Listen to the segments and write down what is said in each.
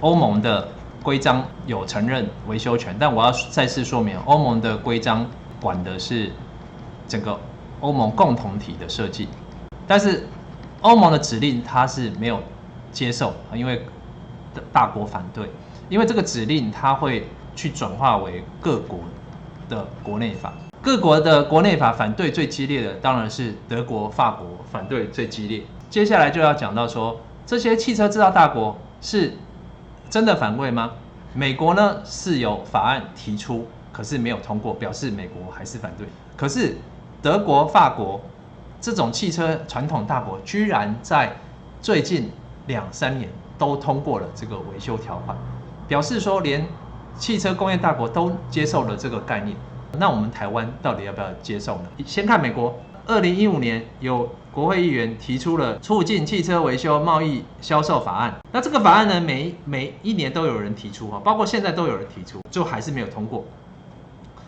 欧盟的规章有承认维修权，但我要再次说明，欧盟的规章管的是整个欧盟共同体的设计，但是欧盟的指令它是没有接受，因为大国反对，因为这个指令它会去转化为各国的国内法，各国的国内法反对最激烈的当然是德国、法国反对最激烈。接下来就要讲到说，这些汽车制造大国是真的反对吗？美国呢是有法案提出，可是没有通过，表示美国还是反对。可是德国、法国这种汽车传统大国，居然在最近2-3年都通过了这个维修条款，表示说连汽车工业大国都接受了这个概念。那我们台湾到底要不要接受呢？先看美国，2015年有国会议员提出了促进汽车维修贸易销售法案。那这个法案呢，每一年都有人提出，包括现在都有人提出，就还是没有通过。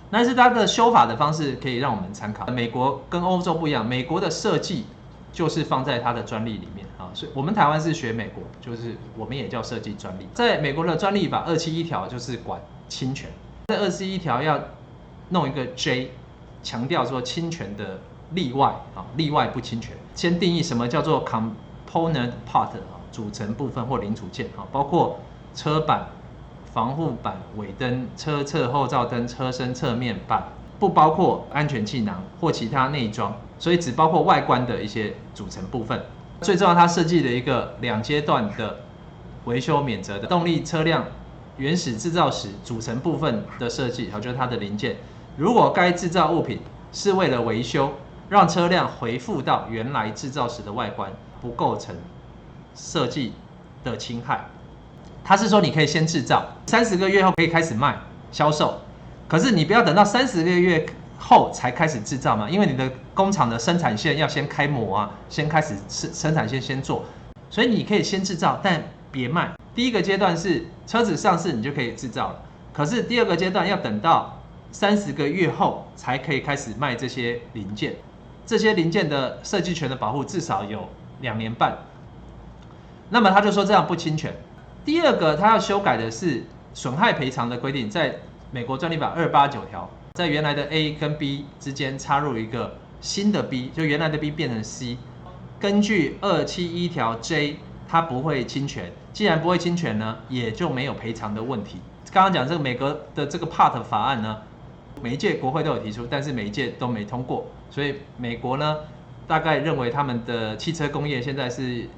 但是它的修法的方式可以让我们参考。美国跟欧洲不一样，美国的设计就是放在它的专利里面啊，所以我们台湾是学美国，就是我们也叫设计专利。在美国的专利法271条就是管侵权，在241条要弄一个 J， 强调说侵权的例外啊，例外不侵权。先定义什么叫做 component part 组成部分或零组件啊，包括车板、防护板、尾灯、车侧后照灯、车身侧面板，不包括安全气囊或其他内装，所以只包括外观的一些组成部分。最重要，它设计了一个2阶段的维修免责的动力车辆原始制造时组成部分的设计，就是它的零件。如果该制造物品是为了维修，让车辆恢复到原来制造时的外观，不构成设计的侵害。他是说你可以先制造，30个月后可以开始卖销售，可是你不要等到30个月后才开始制造嘛，因为你的工厂的生产线要先开模啊，先开始生产线先做，所以你可以先制造，但别卖。第一个阶段是车子上市你就可以制造了，可是第二个阶段要等到30个月后才可以开始卖这些零件，这些零件的设计权的保护至少有2年半。那么他就说这样不侵权。第二个他要修改的是损害赔偿的规定，在美国专利法289条，在原来的 A 跟 B 之间插入一个新的 B， 就原来的 B 变成 C。根据271条 J， 它不会侵权，既然不会侵权呢，也就没有赔偿的问题。刚刚讲这个美国的这个 Part 法案呢，每一届国会都有提出，但是每一届都没通过，所以美国呢大概认为他们的汽车工业现在是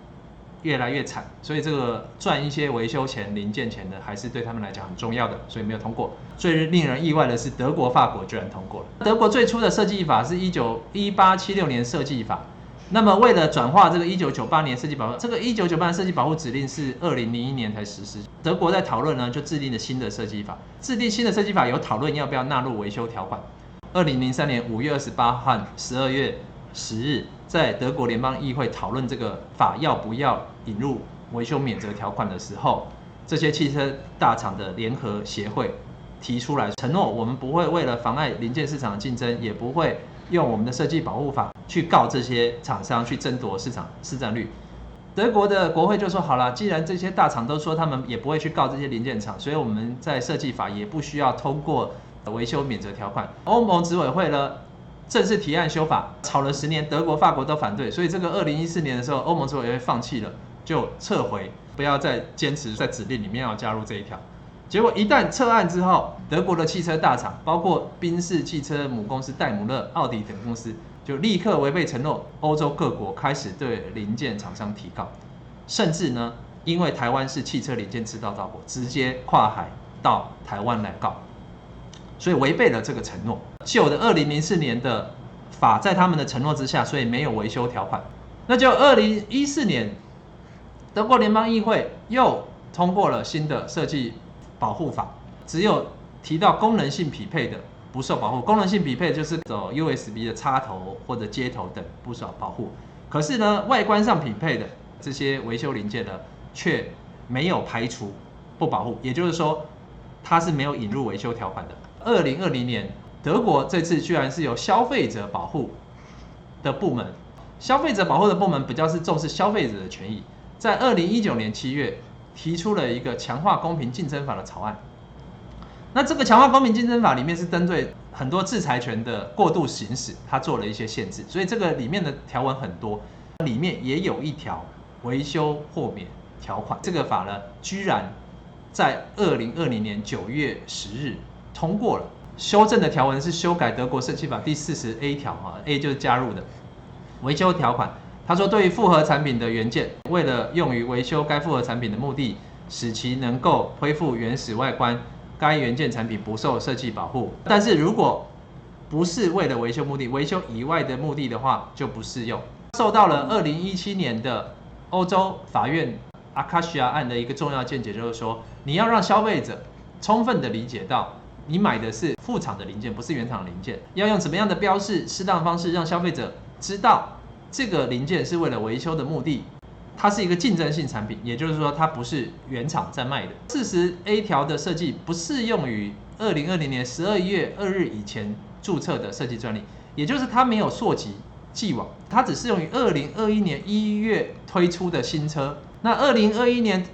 越来越惨，所以这个赚一些维修钱、零件钱的，还是对他们来讲很重要的，所以没有通过。最令人意外的是，德国、法国居然通过了。德国最初的设计法是1876年设计法，那么为了转化这个1998年设计保护，这个1998年设计保护指令是2001年才实施。德国在讨论呢，就制定了新的设计法。制定新的设计法有讨论要不要纳入维修条款。2003年5月28和12月10日，在德国联邦议会讨论这个法要不要引入维修免责条款的时候，这些汽车大厂的联合协会提出来承诺，我们不会为了妨碍零件市场的竞争，也不会用我们的设计保护法去告这些厂商去争夺市场市占率。德国的国会就说好了，既然这些大厂都说他们也不会去告这些零件厂，所以我们在设计法也不需要通过维修免责条款。欧盟执委会呢正式提案修法，吵了10年，德国、法国都反对，所以这个2014年的时候，欧盟执委会放弃了，就撤回，不要再坚持在指令里面要加入这一条。结果一旦撤案之后，德国的汽车大厂，包括宾士汽车母公司戴姆勒、奥迪等公司，就立刻违背承诺，欧洲各国开始对零件厂商提告，甚至呢，因为台湾是汽车零件制造大国，直接跨海到台湾来告。所以违背了这个承诺。旧的2004年的法在他们的承诺之下，所以没有维修条款。那就2014年，德国联邦议会又通过了新的设计保护法，只有提到功能性匹配的不受保护。功能性匹配就是走 USB 的插头或者接头等不受保护。可是呢，外观上匹配的这些维修零件呢，却没有排除不保护，也就是说，它是没有引入维修条款的。2020年，德国这次居然是由消费者保护的部门，消费者保护的部门比较是重视消费者的权益。在2019年7月，提出了一个强化公平竞争法的草案。那这个强化公平竞争法里面是针对很多制裁权的过度行使，它做了一些限制，所以这个里面的条文很多，里面也有一条维修豁免条款。这个法呢，居然在2020年9月10日通过了。修正的条文是修改德国设计法第40A 条，A 就是加入的维修条款。他说，对于复合产品的元件，为了用于维修该复合产品的目的，使其能够恢复原始外观，该元件产品不受设计保护。但是如果不是为了维修目的，维修以外的目的的话，就不适用。受到了2017年的欧洲法院阿卡西亚案的一个重要见解，就是说，你要让消费者充分的理解到，你买的是副厂的零件，不是原厂零件。要用什么样的标示、适当方式让消费者知道这个零件是为了维修的目的，它是一个竞争性产品，也就是说它不是原厂在卖的。40A 条的设计不适用于2020年12月2日以前注册的设计专利，也就是它没有溯及既往，它只适用于2021年1月推出的新车。那2021年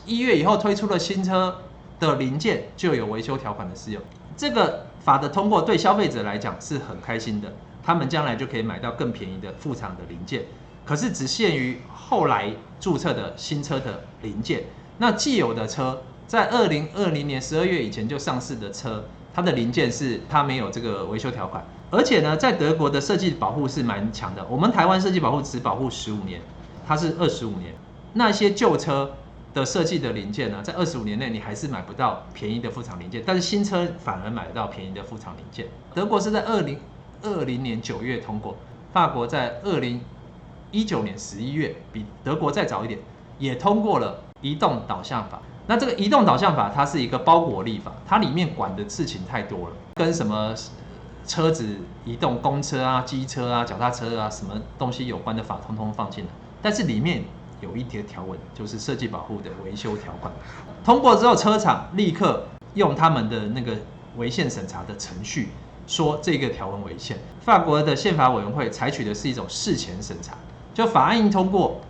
1月以后推出的新车的零件就有维修条款的适用。这个法的通过对消费者来讲是很开心的，他们将来就可以买到更便宜的副厂的零件。可是只限于后来注册的新车的零件。那既有的车，在2020年12月以前就上市的车，它的零件是它没有这个维修条款。而且呢，在德国的设计保护是蛮强的，我们台湾设计保护只保护15年，它是25年。那些旧车的设计的零件呢，在25年内你还是买不到便宜的副厂零件，但是新车反而买得到便宜的副厂零件。德国是在2020年9月通过，法国在2019年11月，比德国再早一点，也通过了移动导向法。那这个移动导向法它是一个包裹立法，它里面管的事情太多了，跟什么车子移动、公车啊、机车啊、脚踏车啊，什么东西有关的法通通放进来，但是里面有一条文，就是设计保护的维修条款。通过之后，车厂立刻用他们的那个违宪审查的程序，说这个条文违宪。法国的宪法委员会采取的是一种事前审查，就法案一通过，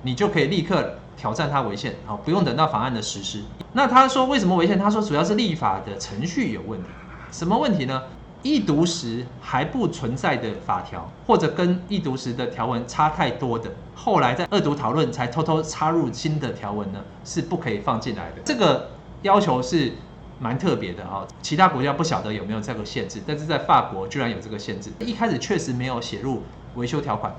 你就可以立刻挑战它违宪，不用等到法案的实施。那他说为什么违宪？他说主要是立法的程序有问题。什么问题呢？一读时还不存在的法条，或者跟一读时的条文差太多的，后来在二读讨论才偷偷插入新的条文呢，是不可以放进来的。这个要求是蛮特别的哈，其他国家不晓得有没有这个限制，但是在法国居然有这个限制。一开始确实没有写入维修条款，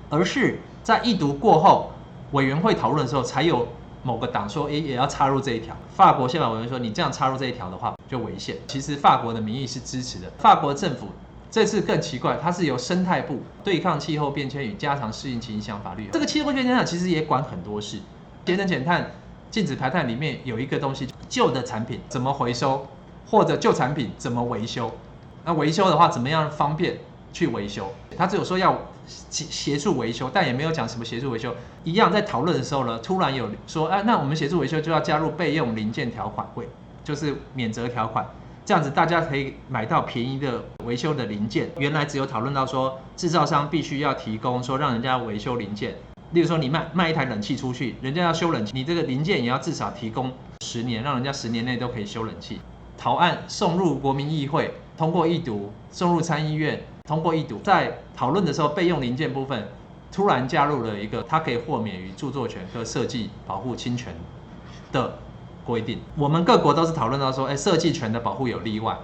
而是在一读过后，委员会讨论的时候才有某个党说，也要插入这一条。法国宪法委员说，你这样插入这一条的话就违宪。其实法国的民意是支持的。法国政府这次更奇怪，它是由生态部对抗气候变迁与加强适应其影响法律。这个气候变迁法其实也管很多事，节能减碳、禁止排碳里面有一个东西，旧的产品怎么回收，或者旧产品怎么维修。那维修的话，怎么样方便去维修？他只有说要协助维修，但也没有讲什么协助维修。一样在讨论的时候呢，突然有说，那我们协助维修就要加入备用零件条款，就是免责条款，这样子大家可以买到便宜的维修的零件。原来只有讨论到说，制造商必须要提供说让人家维修零件，例如说你卖一台冷气出去，人家要修冷气，你这个零件也要至少提供10年，让人家10年内都可以修冷气。草案送入国民议会，通过一读，送入参议院，通过一读。在讨论的时候，备用零件部分突然加入了一个，它可以豁免于著作权和设计保护侵权的规定。我们各国都是讨论到说，设计权的保护有例外。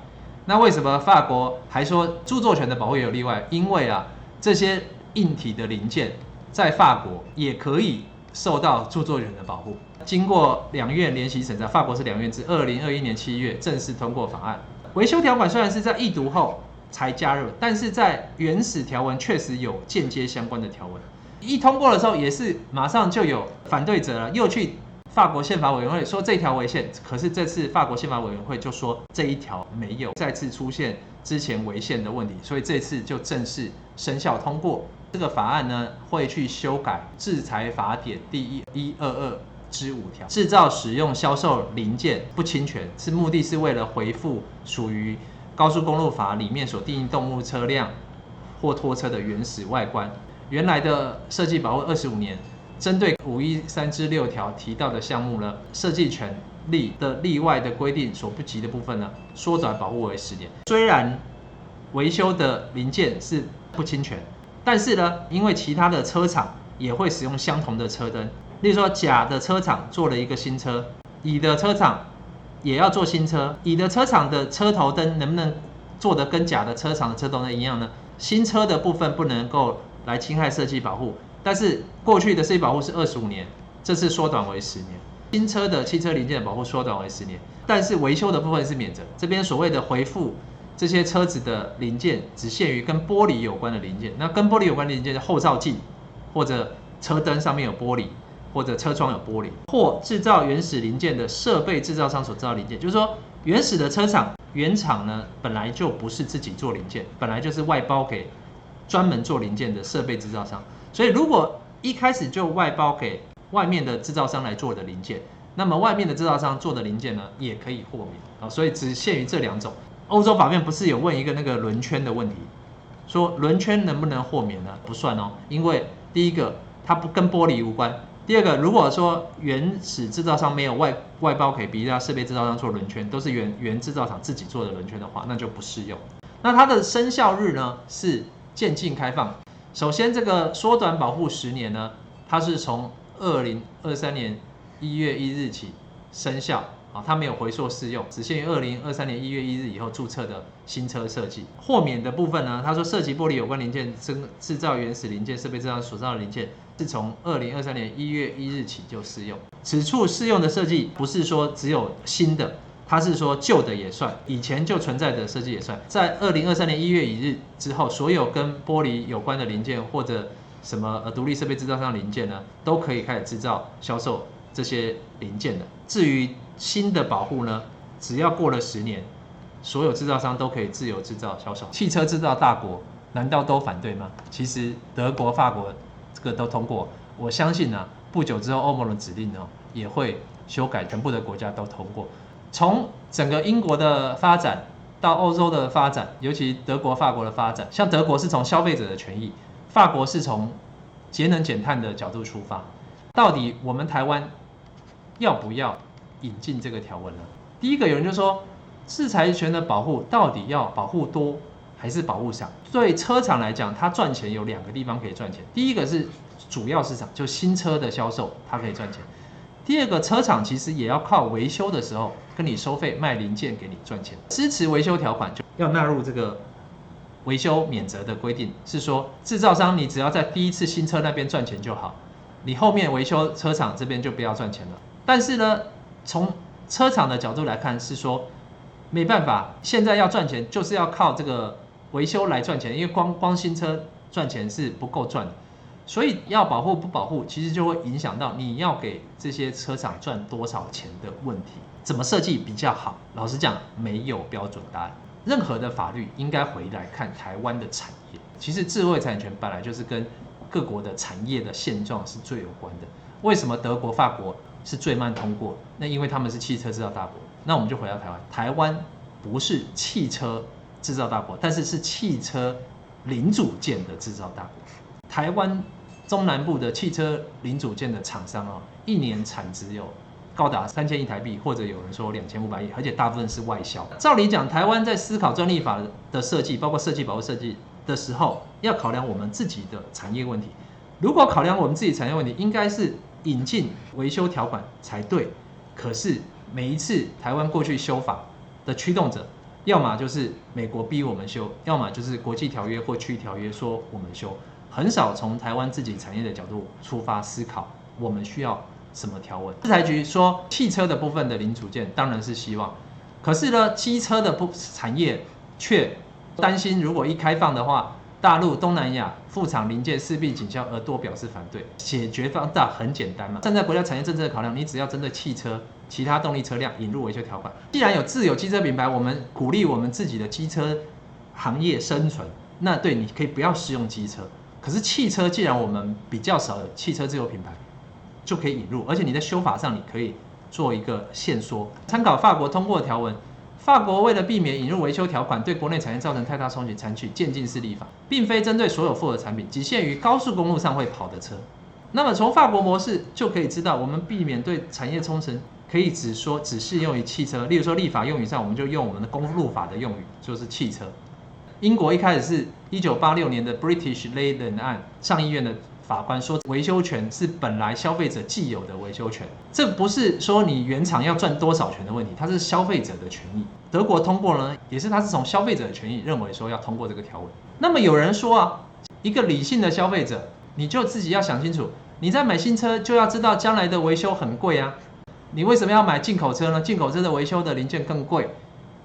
那为什么法国还说著作权的保护也有例外？因为这些硬体的零件在法国也可以受到著作权的保护。经过两院联席审查，法国是两院制，2021年7月正式通过法案。维修条款虽然是在一读后才加入，但是在原始条文确实有间接相关的条文。一通过的时候，也是马上就有反对者了，又去法国宪法委员会说这一条违宪。可是这次法国宪法委员会就说这一条没有再次出现之前违宪的问题，所以这次就正式生效通过。这个法案呢，会去修改制裁法典第1122之5条，制造、使用、销售零件不侵权，目的是为了恢复属于高速公路法里面所定义动物车辆或拖车的原始外观。原来的设计保护25年，针对513之6条提到的项目呢，设计权利的例外的规定所不及的部分呢，缩短保护为10年。虽然维修的零件是不侵权，但是呢，因为其他的车厂也会使用相同的车灯，例如说甲的车厂做了一个新车，乙的车厂也要做新车，乙的车厂的车头灯能不能做得跟甲的车厂的车头灯一样呢？新车的部分不能够来侵害设计保护，但是过去的设计保护是25年，这次缩短为10年。新车的汽车零件的保护缩短为10年，但是维修的部分是免责。这边所谓的回复这些车子的零件，只限于跟玻璃有关的零件。那跟玻璃有关的零件是后照镜，或者车灯上面有玻璃，或者车窗有玻璃，或制造原始零件的设备制造商所制造零件。就是说，原始的车厂原厂呢本来就不是自己做零件，本来就是外包给专门做零件的设备制造商。所以如果一开始就外包给外面的制造商来做的零件，那么外面的制造商做的零件呢，也可以豁免。所以只限于这2种。欧洲法院不是有问一个那个轮圈的问题，说轮圈能不能豁免呢？不算哦，因为第一个它不跟玻璃无关，第二个如果说原始制造商没有外包给别家设备制造商做轮圈，都是原制造厂自己做的轮圈的话，那就不适用。那它的生效日呢是渐进开放。首先这个缩短保护10年呢，它是从2023年1月1日起生效，它没有回溯适用，只限于2023年1月1日以后注册的新车设计。豁免的部分呢，他说涉及玻璃有关零件制造原始零件设备制造商所造的零件，是从2023年1月1日起就适用。此处适用的设计不是说只有新的，它是说旧的也算，以前就存在的设计也算。在2023年1月1日之后，所有跟玻璃有关的零件或者什么独立设备制造商零件呢，都可以开始制造销售这些零件的。至于新的保护呢，只要过了10年，所有制造商都可以自由制造销售。汽车制造大国难道都反对吗？其实德国、法国这个都通过，我相信啊，不久之后欧盟的指令呢也会修改，全部的国家都通过。从整个英国的发展到欧洲的发展，尤其德国、法国的发展，像德国是从消费者的权益，法国是从节能减碳的角度出发。到底我们台湾要不要引进这个条文呢？第一个有人就说，制裁权的保护到底要保护多还是保护少？对车厂来讲，它赚钱有2个地方可以赚钱。第一个是主要市场，就新车的销售，它可以赚钱。第二个，车厂其实也要靠维修的时候跟你收费卖零件给你赚钱。支持维修条款就要纳入这个维修免责的规定，是说制造商你只要在第一次新车那边赚钱就好，你后面维修车厂这边就不要赚钱了。但是呢，从车厂的角度来看是说，没办法，现在要赚钱就是要靠这个维修来赚钱，因为光新车赚钱是不够赚的。所以要保护不保护，其实就会影响到你要给这些车厂赚多少钱的问题。怎么设计比较好？老实讲，没有标准答案。任何的法律应该回来看台湾的产业。其实智慧财产权本来就是跟各国的产业的现状是最有关的。为什么德国、法国是最慢通过？那因为他们是汽车制造大国。那我们就回到台湾，台湾不是汽车制造大国，但是是汽车零组件的制造大国。台湾中南部的汽车零组件的厂商一年产值有高达3000亿台币，或者有人说2500亿，而且大部分是外销。照理讲，台湾在思考专利法的设计，包括设计保护设计的时候，要考量我们自己的产业问题。如果考量我们自己产业问题，应该是引进维修条款才对。可是每一次台湾过去修法的驱动者，要么就是美国逼我们修，要么就是国际条约或区域条约说我们修。很少从台湾自己产业的角度出发思考，我们需要什么条文。制裁局说汽车的部分的零组件当然是希望，可是呢，机车的产业却担心，如果一开放的话，大陆、东南亚副厂零件势必紧销，而多表示反对。解决方法很简单嘛，站在国家产业政策的考量，你只要针对汽车、其他动力车辆引入维修条款。既然有自有机车品牌，我们鼓励我们自己的机车行业生存，那对你可以不要适用机车。可是汽车，既然我们比较少的汽车自有品牌，就可以引入，而且你在修法上你可以做一个限缩。参考法国通过的条文，法国为了避免引入维修条款对国内产业造成太大冲击，采取渐进式立法，并非针对所有复合产品，仅限于高速公路上会跑的车。那么从法国模式就可以知道，我们避免对产业冲绳可以只适用于汽车，例如说立法用语上，我们就用我们的公路法的用语，就是汽车。英国一开始是1986年的 British Leyland 案，上议院的法官说维修权是本来消费者既有的维修权，这不是说你原厂要赚多少钱的问题，它是消费者的权益。德国通过呢，也是它是从消费者的权益认为说要通过这个条文。那么有人说啊，一个理性的消费者，你就自己要想清楚，你在买新车就要知道将来的维修很贵啊，你为什么要买进口车呢？进口车的维修的零件更贵，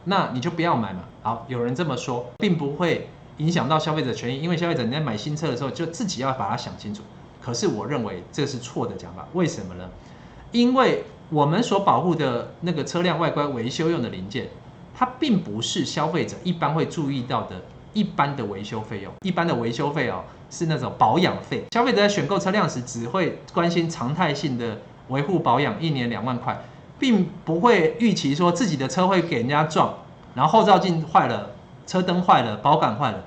那你就不要买嘛。好，有人这么说，并不会影响到消费者权益，因为消费者你在买新车的时候就自己要把它想清楚。可是我认为这是错的讲法，为什么呢？因为我们所保护的那个车辆外观维修用的零件，它并不是消费者一般会注意到的一般的维修费用。一般的维修费是那种保养费，消费者在选购车辆时只会关心常态性的维护保养，1年2万块，并不会预期说自己的车会给人家撞，然后后照镜坏了、车灯坏了、保杆坏了。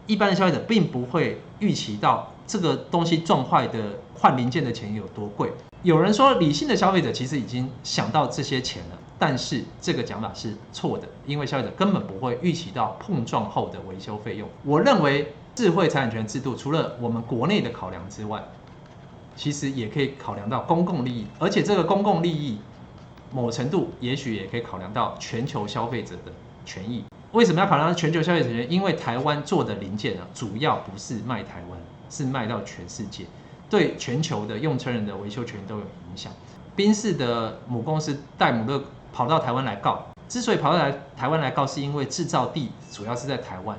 一般的消费者并不会预期到这个东西撞坏的换零件的钱有多贵。有人说理性的消费者其实已经想到这些钱了，但是这个讲法是错的，因为消费者根本不会预期到碰撞后的维修费用。我认为智慧财产权制度除了我们国内的考量之外，其实也可以考量到公共利益，而且这个公共利益某程度也许也可以考量到全球消费者的权益。为什么要考量到全球消费者权益？因为台湾做的零件主要不是卖台湾，是卖到全世界，对全球的用车人的维修权都有影响。宾士的母公司戴姆勒跑到台湾来告，之所以跑到台湾来告，是因为制造地主要是在台湾。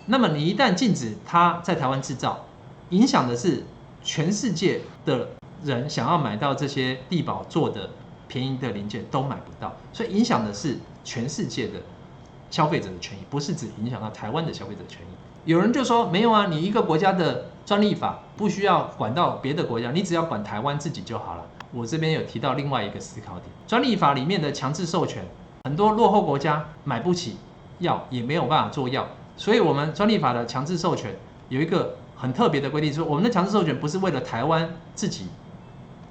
那么你一旦禁止它在台湾制造，影响的是全世界的人想要买到这些地保做的便宜的零件都买不到，所以影响的是全世界的消费者的权益，不是只影响到台湾的消费者的权益。有人就说没有啊，你一个国家的专利法不需要管到别的国家，你只要管台湾自己就好了。我这边有提到另外一个思考点，专利法里面的强制授权，很多落后国家买不起药，也没有办法做药，所以我们专利法的强制授权有一个很特别的规定，说我们的强制授权不是为了台湾自己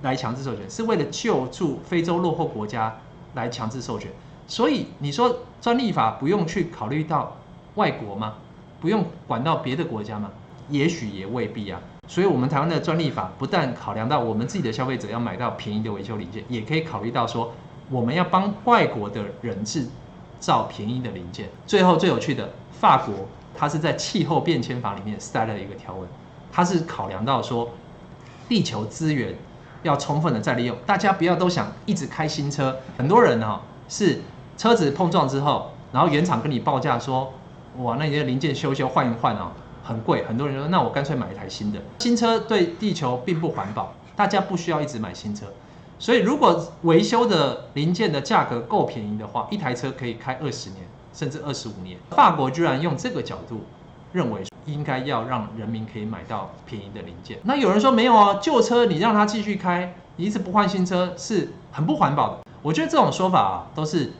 来强制授权，是为了救助非洲落后国家来强制授权。所以你说专利法不用去考虑到外国吗？不用管到别的国家吗？也许也未必啊。所以我们台湾的专利法不但考量到我们自己的消费者要买到便宜的维修零件，也可以考虑到说我们要帮外国的人制造便宜的零件。最后最有趣的，法国它是在气候变迁法里面塞了一个条文，它是考量到说地球资源要充分的再利用，大家不要都想一直开新车。很多人是车子碰撞之后，然后原厂跟你报价说，哇，那你的零件修换一换很贵。很多人说，那我干脆买一台新的。新车对地球并不环保，大家不需要一直买新车。所以如果维修的零件的价格够便宜的话，一台车可以开20年甚至25年。法国居然用这个角度认为应该要让人民可以买到便宜的零件。那有人说没有啊，旧车你让它继续开，你一直不换新车是很不环保的。我觉得这种说法都是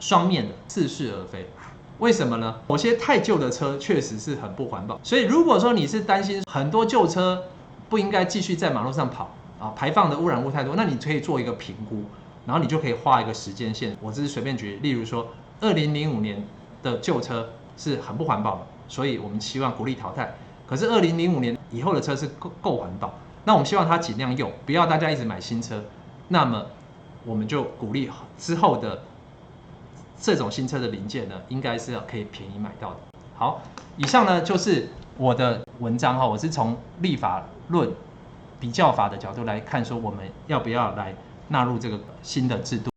双面的，似是而非。为什么呢？某些太旧的车确实是很不环保，所以如果说你是担心很多旧车不应该继续在马路上跑排放的污染物太多，那你可以做一个评估，然后你就可以画一个时间线。我只是随便举例，例如说2005年的旧车是很不环保的，所以我们希望鼓励淘汰。可是2005年以后的车是够环保，那我们希望它尽量用，不要大家一直买新车。那么我们就鼓励之后的这种新车的零件呢，应该是可以便宜买到的。好，以上呢就是我的文章我是从立法论比较法的角度来看，说我们要不要来纳入这个新的制度。